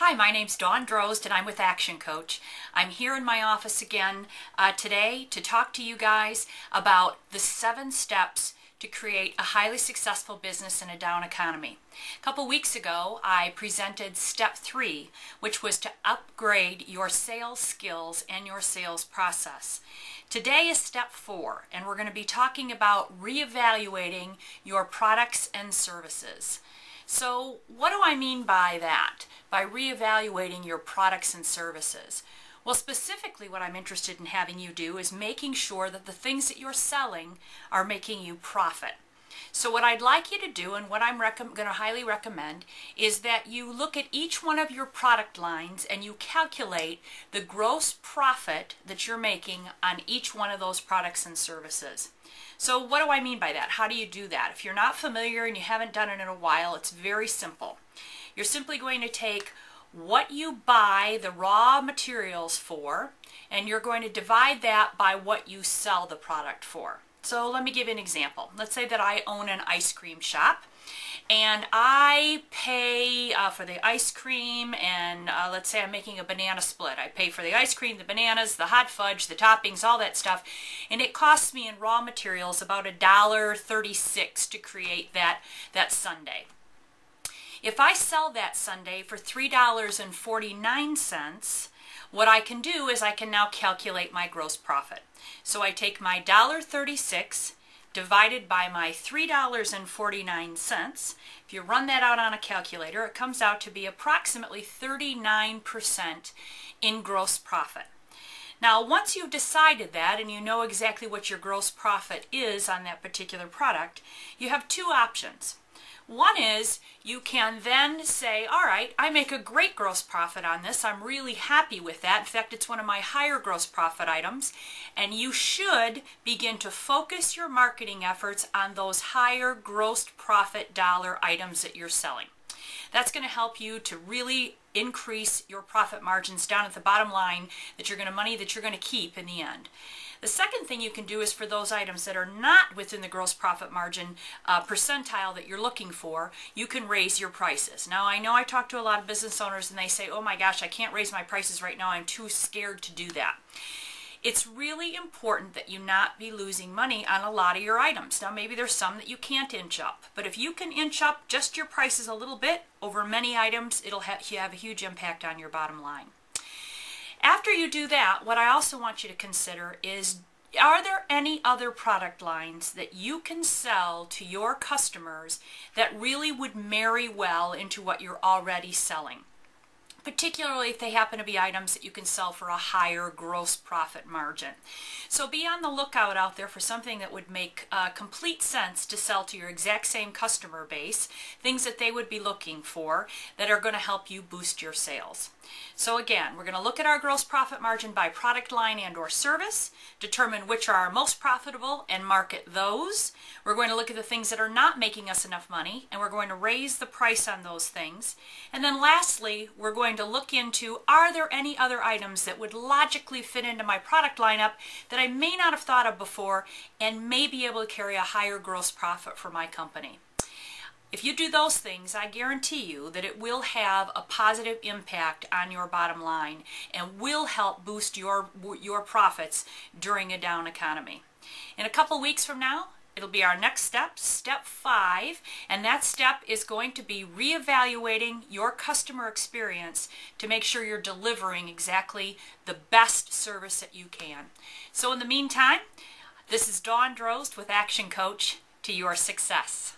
Hi, my name's Dawn Drozd and I'm with Action Coach. I'm here in my office again today to talk to you guys about the 7 steps to create a highly successful business in a down economy. A couple weeks ago, I presented step 3, which was to upgrade your sales skills and your sales process. Today is step 4, and we're going to be talking about reevaluating your products and services. So what do I mean by that, by reevaluating your products and services? Well, specifically what I'm interested in having you do is making sure that the things that you're selling are making you profit. So what I'd like you to do, and what I'm going to highly recommend, is that you look at each one of your product lines and you calculate the gross profit that you're making on each one of those products and services. So what do I mean by that? How do you do that? If you're not familiar and you haven't done it in a while, it's very simple. You're simply going to take what you buy the raw materials for, and you're going to divide that by what you sell the product for. So let me give you an example. Let's say that I own an ice cream shop and I pay for the ice cream, and let's say I'm making a banana split. I pay for the ice cream, the bananas, the hot fudge, the toppings, all that stuff, and it costs me in raw materials about $1.36 to create that sundae. If I sell that sundae for $3.49, what I can do is I can now calculate my gross profit. So I take my $1.36 divided by my $3.49. If you run that out on a calculator, it comes out to be approximately 39% in gross profit. Now, once you've decided that and you know exactly what your gross profit is on that particular product, you have 2 options. One is you can then say, all right, I make a great gross profit on this. I'm really happy with that. In fact, it's one of my higher gross profit items. And you should begin to focus your marketing efforts on those higher gross profit dollar items that you're selling. That's going to help you to really increase your profit margins down at the bottom line, money that you're going to keep in the end. The second thing you can do is for those items that are not within the gross profit margin percentile that you're looking for, you can raise your prices. Now, I know I talk to a lot of business owners and they say, oh my gosh, I can't raise my prices right now. I'm too scared to do that. It's really important that you not be losing money on a lot of your items. Now, maybe there's some that you can't inch up, but if you can inch up just your prices a little bit over many items, it'll have a huge impact on your bottom line. After you do that, what I also want you to consider is, are there any other product lines that you can sell to your customers that really would marry well into what you're already selling? Particularly if they happen to be items that you can sell for a higher gross profit margin. So be on the lookout out there for something that would make complete sense to sell to your exact same customer base, things that they would be looking for that are going to help you boost your sales. So again, we're going to look at our gross profit margin by product line and or service, determine which are our most profitable and market those. We're going to look at the things that are not making us enough money, and we're going to raise the price on those things. And then lastly, we're going to look into, are there any other items that would logically fit into my product lineup that I may not have thought of before and may be able to carry a higher gross profit for my company. If you do those things, I guarantee you that it will have a positive impact on your bottom line and will help boost your profits during a down economy. In a couple weeks from now, it'll be our next step, step 5, and that step is going to be reevaluating your customer experience to make sure you're delivering exactly the best service that you can. So in the meantime, this is Dawn Drozd with Action Coach to your success.